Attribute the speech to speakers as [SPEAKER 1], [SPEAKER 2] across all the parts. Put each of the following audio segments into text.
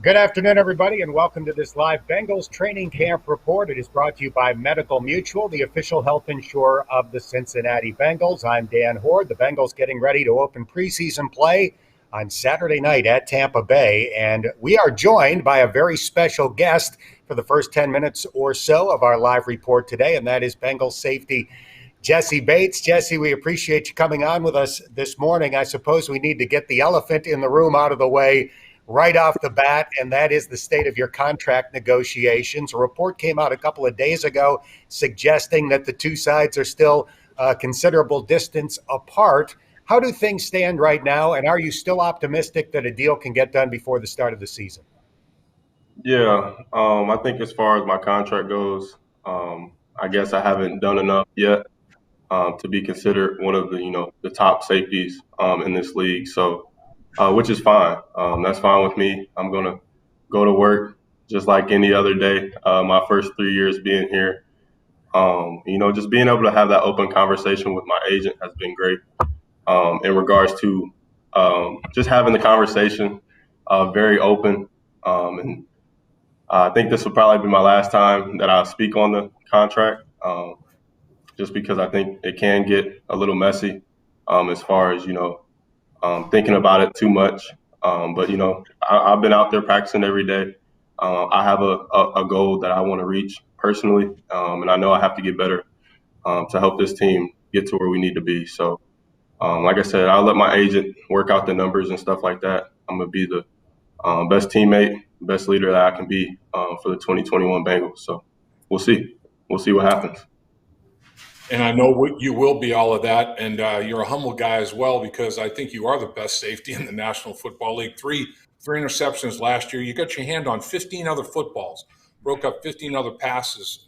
[SPEAKER 1] Good afternoon, everybody, and welcome to this live Bengals training camp report. It is brought to you by Medical Mutual, the official health insurer of the Cincinnati Bengals. I'm Dan Hoard. The Bengals getting ready to open preseason play on Saturday night at Tampa Bay, and we are joined by a very special guest for the first 10 minutes or so of our live report today, and that is Bengals safety Jessie Bates. Jessie, we appreciate you coming on with us this morning. I suppose we need to get the elephant in the room out of the way right off the bat, and that is the state of your contract negotiations. A report came out a couple of days ago suggesting that the two sides are still a considerable distance apart. How do things stand right now, and are you still optimistic that a deal can get done before the start of the season?
[SPEAKER 2] Yeah, I think as far as my contract goes, I guess I haven't done enough yet to be considered one of the top safeties in this league. So, which is fine. That's fine with me. I'm gonna go to work just like any other day. My first 3 years being here, just being able to have that open conversation with my agent has been great. In regards to just having the conversation, very open, and I think this will probably be my last time that I'll speak on the contract, just because I think it can get a little messy as far as, thinking about it too much. But, I've been out there practicing every day. I have a goal that I want to reach personally, and I know I have to get better to help this team get to where we need to be. So, like I said, I'll let my agent work out the numbers and stuff like that. I'm going to be the best teammate, best leader that I can be for the 2021 Bengals. So we'll see. We'll see what happens.
[SPEAKER 3] And I know you will be all of that, and you're a humble guy as well, because I think you are the best safety in the National Football League. Three interceptions last year. You got your hand on 15 other footballs, broke up 15 other passes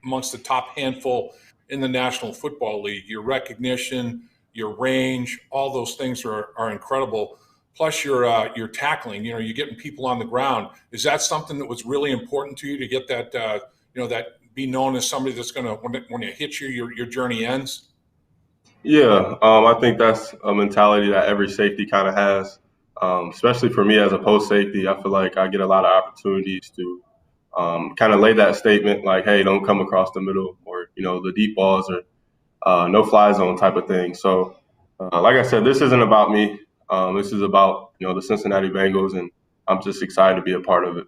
[SPEAKER 3] amongst the top handful in the National Football League. Your recognition, your range, all those things are incredible. Plus your tackling. You're getting people on the ground. Is that something that was really important to you to get that that be known as somebody that's going to, when it hits you, your journey ends?
[SPEAKER 2] Yeah, I think that's a mentality that every safety kind of has, especially for me as a post safety. I feel like I get a lot of opportunities to kind of lay that statement like, hey, don't come across the middle, or, the deep balls, or no fly zone type of thing. So, like I said, this isn't about me. This is about, the Cincinnati Bengals, and I'm just excited to be a part of it.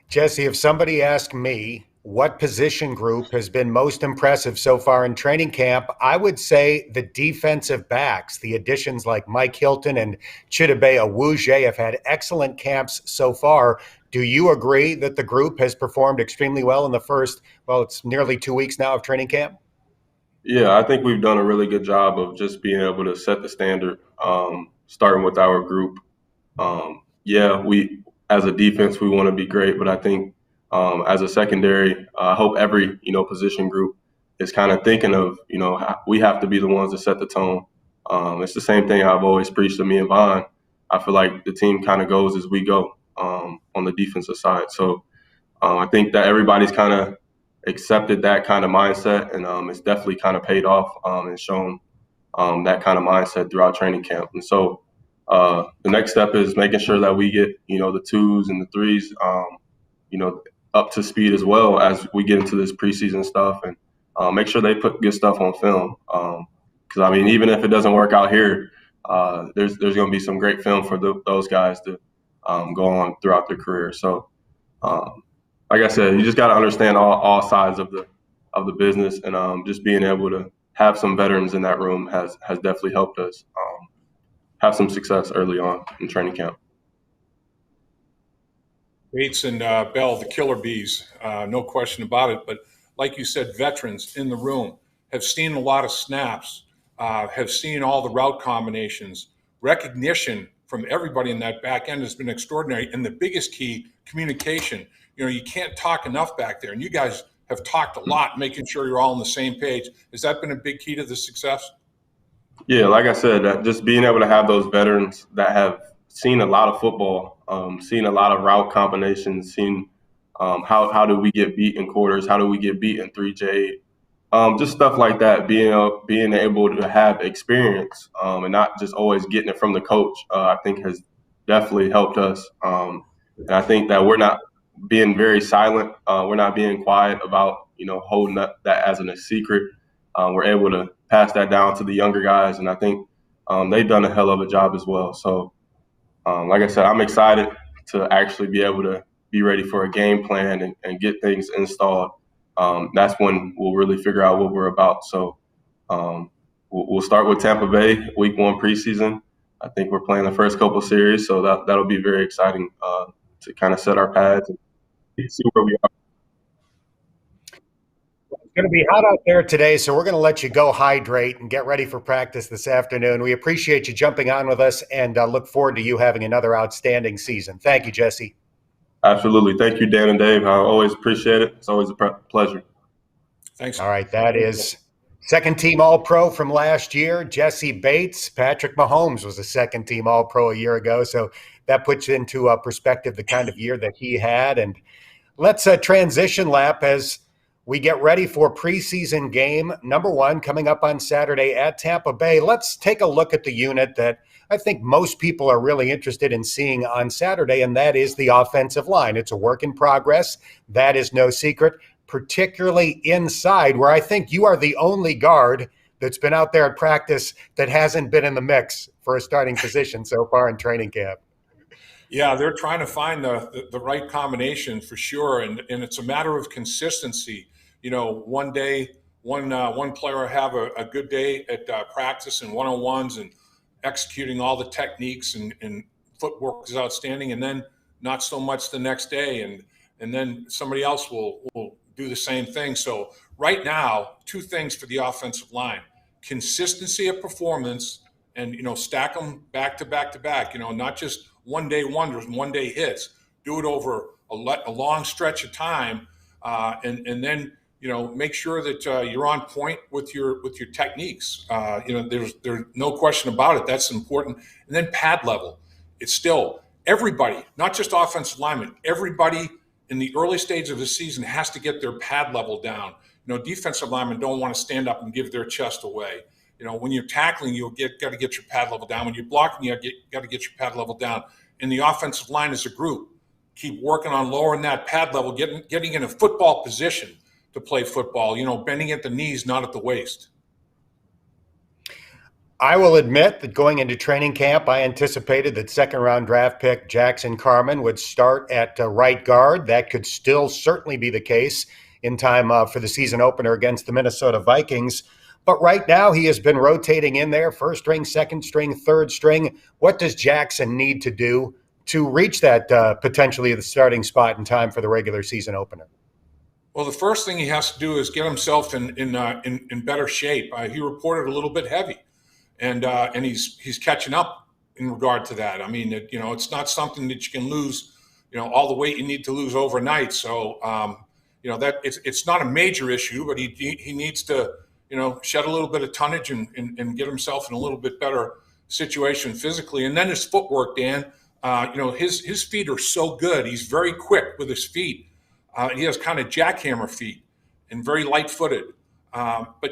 [SPEAKER 1] Jessie, if somebody asked me what position group has been most impressive so far in training camp, I would say the defensive backs. The additions like Mike Hilton and Chidobe Awuzie have had excellent camps so far. Do you agree that the group has performed extremely well in the first, it's nearly 2 weeks now of training camp?
[SPEAKER 2] Yeah, I think we've done a really good job of just being able to set the standard, starting with our group. Yeah, we as a defense we want to be great, but I think as a secondary, I hope every position group is kind of thinking of we have to be the ones to set the tone. It's the same thing I've always preached to me and Vaughn. I feel like the team kind of goes as we go on the defensive side. So I think that everybody's kind of accepted that kind of mindset, and it's definitely kind of paid off and shown that kind of mindset throughout training camp. And so the next step is making sure that we get the twos and the threes up to speed as well as we get into this preseason stuff, and make sure they put good stuff on film. Because even if it doesn't work out here, there's going to be some great film for those guys to go on throughout their career. So. Like I said, you just got to understand all sides of the business, and just being able to have some veterans in that room has definitely helped us have some success early on in training camp.
[SPEAKER 3] Bates and Bell, the killer bees, no question about it. But like you said, veterans in the room have seen a lot of snaps, have seen all the route combinations. Recognition from everybody in that back end has been extraordinary. And the biggest key, communication. You can't talk enough back there. And you guys have talked a lot, making sure you're all on the same page. Has that been a big key to the success?
[SPEAKER 2] Yeah, like I said, just being able to have those veterans that have seen a lot of football, seen a lot of route combinations, seen how do we get beat in quarters, how do we get beat in 3J, just stuff like that. Being able to have experience and not just always getting it from the coach, I think has definitely helped us. And I think that we're not being very silent. We're not being quiet about, holding that as a secret. We're able to pass that down to the younger guys, and I think they've done a hell of a job as well. So, like I said, I'm excited to actually be able to be ready for a game plan and get things installed. That's when we'll really figure out what we're about. So we'll start with Tampa Bay, week 1 preseason. I think we're playing the first couple series, so that'll be very exciting to kind of set our paths and see where we are.
[SPEAKER 1] It's going to be hot out there today, so we're going to let you go hydrate and get ready for practice this afternoon. We appreciate you jumping on with us and look forward to you having another outstanding season. Thank you, Jesse.
[SPEAKER 2] Absolutely. Thank you, Dan and Dave. I always appreciate it. It's always a pleasure.
[SPEAKER 3] Thanks.
[SPEAKER 1] All right, that is second-team All-Pro from last year, Jessie Bates. Patrick Mahomes was a second-team All-Pro a year ago, so that puts into perspective the kind of year that he had. And let's transition, Lap, as we get ready for preseason game number 1 coming up on Saturday at Tampa Bay. Let's take a look at the unit that I think most people are really interested in seeing on Saturday, and that is the offensive line. It's a work in progress. That is no secret, particularly inside, where I think you are the only guard that's been out there at practice that hasn't been in the mix for a starting position so far in training camp.
[SPEAKER 3] Yeah, they're trying to find the right combination for sure, and it's a matter of consistency. One day, one player will have a good day at practice and one-on-ones and executing all the techniques and footwork is outstanding, and then not so much the next day, and then somebody else will do the same thing. So right now, 2 things for the offensive line: consistency of performance, and stack them back to back to back. Not just one-day wonders and one-day hits. Do it over a long stretch of time, and then make sure that you're on point with your techniques. There's no question about it. That's important. And then pad level. It's still everybody, not just offensive linemen. Everybody in the early stage of the season has to get their pad level down. Defensive linemen don't want to stand up and give their chest away. When you're tackling, got to get your pad level down. When you're blocking, you got to get your pad level down. And the offensive line as a group, keep working on lowering that pad level, getting in a football position to play football, bending at the knees, not at the waist.
[SPEAKER 1] I will admit that going into training camp, I anticipated that second-round draft pick Jackson Carman would start at right guard. That could still certainly be the case in time for the season opener against the Minnesota Vikings. But right now he has been rotating in there, first string, second string, third string. What does Jackson need to do to reach that potentially the starting spot in time for the regular season opener?
[SPEAKER 3] Well, the first thing he has to do is get himself in better shape. He reported a little bit heavy, and he's catching up in regard to that. I mean, it's not something that you can lose, all the weight you need to lose overnight. So, that it's not a major issue, but he needs to shed a little bit of tonnage and get himself in a little bit better situation physically. And then his footwork, Dan. His feet are so good. He's very quick with his feet. He has kind of jackhammer feet and very light-footed. But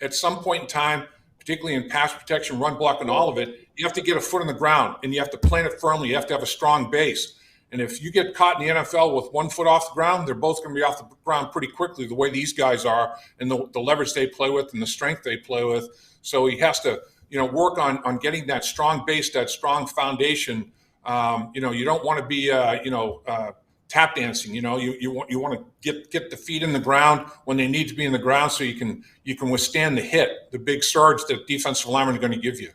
[SPEAKER 3] at some point in time, particularly in pass protection, run block, and all of it, you have to get a foot on the ground, and you have to plant it firmly. You have to have a strong base. And if you get caught in the NFL with 1 foot off the ground, they're both going to be off the ground pretty quickly, the way these guys are, and the leverage they play with and the strength they play with. So he has to, work on getting that strong base, that strong foundation. You don't want to be, tap dancing. You want to get the feet in the ground when they need to be in the ground, so you can withstand the hit, the big surge that defensive linemen are going to give you.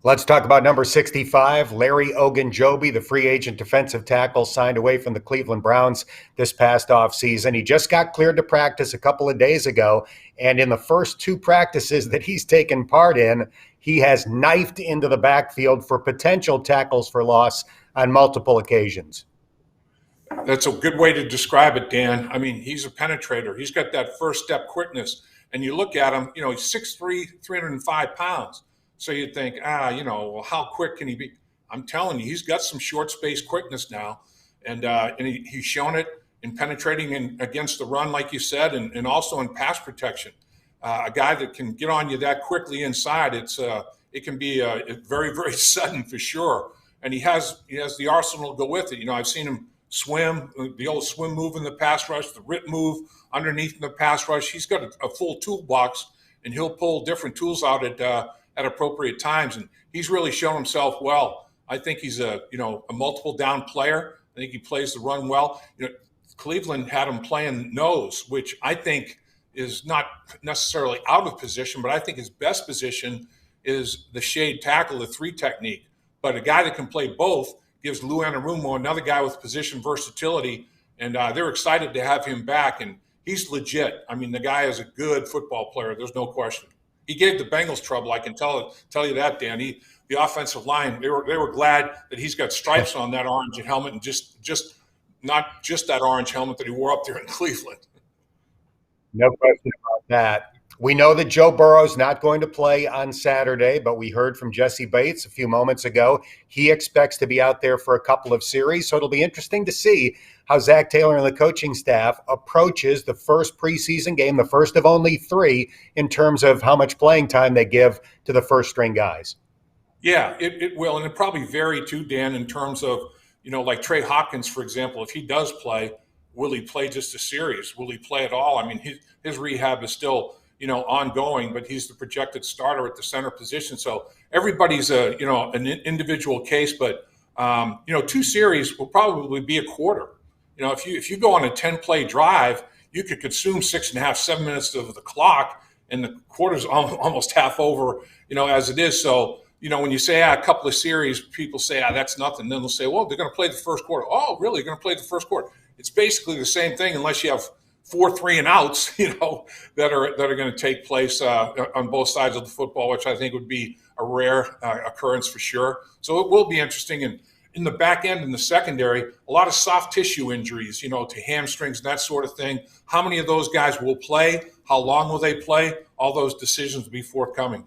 [SPEAKER 1] Let's talk about number 65, Larry Ogunjobi, the free agent defensive tackle signed away from the Cleveland Browns this past offseason. He just got cleared to practice a couple of days ago, and in the first 2 practices that he's taken part in, he has knifed into the backfield for potential tackles for loss on multiple occasions.
[SPEAKER 3] That's a good way to describe it, Dan. I mean, he's a penetrator. He's got that first step quickness. And you look at him, he's 6'3", 305 pounds. So you think, well, how quick can he be? I'm telling you, he's got some short space quickness now. And he's shown it in penetrating against the run, like you said, and also in pass protection. A guy that can get on you that quickly inside, it can be very, very sudden for sure. and he has the arsenal to go with it. I've seen him swim, the old swim move in the pass rush, the rip move underneath in the pass rush. He's got a full toolbox, and he'll pull different tools out at appropriate times. And he's really shown himself well. I think he's a multiple down player. I think he plays the run well. Cleveland had him playing nose, which I think is not necessarily out of position, but I think his best position is the shade tackle, the 3 technique. But a guy that can play both gives Lou Anarumo another guy with position versatility, and they're excited to have him back. And he's legit. I mean, the guy is a good football player. There's no question. He gave the Bengals trouble. I can tell you that, Dan. The offensive line, they were glad that he's got stripes on that orange helmet, and just not just that orange helmet that he wore up there in Cleveland.
[SPEAKER 1] No question about that. We know that Joe Burrow's not going to play on Saturday, but we heard from Jessie Bates a few moments ago. He expects to be out there for a couple of series, so it'll be interesting to see how Zach Taylor and the coaching staff approaches the first preseason game, the first of only 3, in terms of how much playing time they give to the first-string guys.
[SPEAKER 3] Yeah, it will, and it probably vary too, Dan, in terms of, like Trey Hopkins, for example. If he does play, will he play just a series? Will he play at all? I mean, his rehab is still ongoing, but he's the projected starter at the center position. So everybody's an individual case, but 2 series will probably be a quarter. If you go on a 10-play drive, you could consume 6.5, 7 minutes of the clock, and the quarter's almost half over, as it is. So, when you say a couple of series, people say, that's nothing. Then they'll say, well, they're going to play the first quarter. Oh, really? You're going to play the first quarter? It's basically the same thing, unless you have 4 3-and-outs, that are going to take place on both sides of the football, which I think would be a rare occurrence for sure. So it will be interesting. And in the back end, in the secondary, a lot of soft tissue injuries, to hamstrings and that sort of thing. How many of those guys will play? How long will they play? All those decisions will be forthcoming.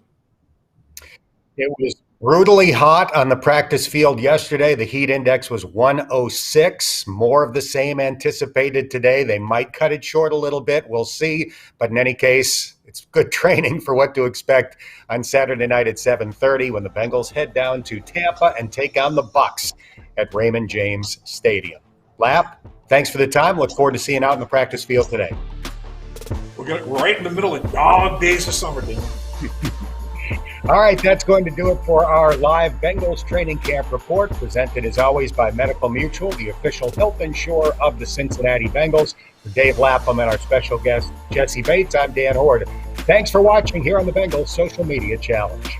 [SPEAKER 1] It was brutally hot on the practice field yesterday. The heat index was 106. More of the same anticipated today. They might cut it short a little bit. We'll see. But in any case, it's good training for what to expect on Saturday night at 7:30 when the Bengals head down to Tampa and take on the Bucs at Raymond James Stadium. Lap, thanks for the time. Look forward to seeing you out in the practice field today.
[SPEAKER 3] We're right in the middle of dog days of summer, Dan.
[SPEAKER 1] All right, that's going to do it for our live Bengals training camp report, presented as always by Medical Mutual, the official health insurer of the Cincinnati Bengals. For Dave Lapham and our special guest, Jessie Bates, I'm Dan Hoard. Thanks for watching here on the Bengals Social Media Challenge.